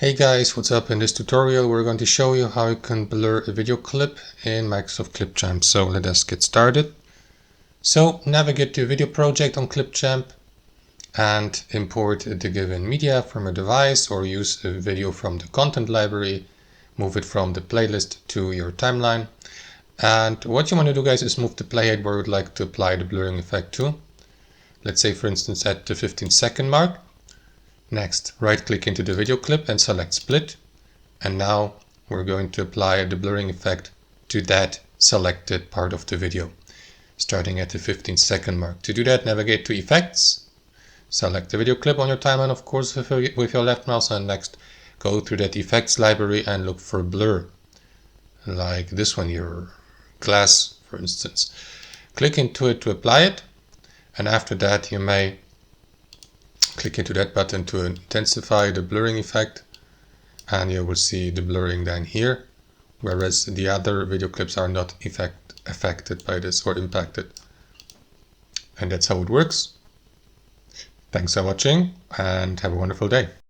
Hey guys, what's up? In this tutorial we're going to show you how you can blur a video clip in Microsoft Clipchamp. So let us get started. So navigate to a video project on Clipchamp and import the given media from a device, or use a video from the content library, move it from the playlist to your timeline. And what you want to do, guys, is move the playhead where you would like to apply the blurring effect to. Let's say, for instance, at the 15-second mark. Next, right-click into the video clip and select Split. And now we're going to apply the blurring effect to that selected part of the video, starting at the 15-second mark. To do that, navigate to Effects, select the video clip on your timeline, of course, with your left mouse, and next go to that Effects library and look for Blur, like this one here, Glass, for instance. Click into it to apply it, and after that you may click into that button to intensify the blurring effect, and you will see the blurring then here, whereas the other video clips are not affected by this or impacted. And that's how it works. Thanks for watching and have a wonderful day.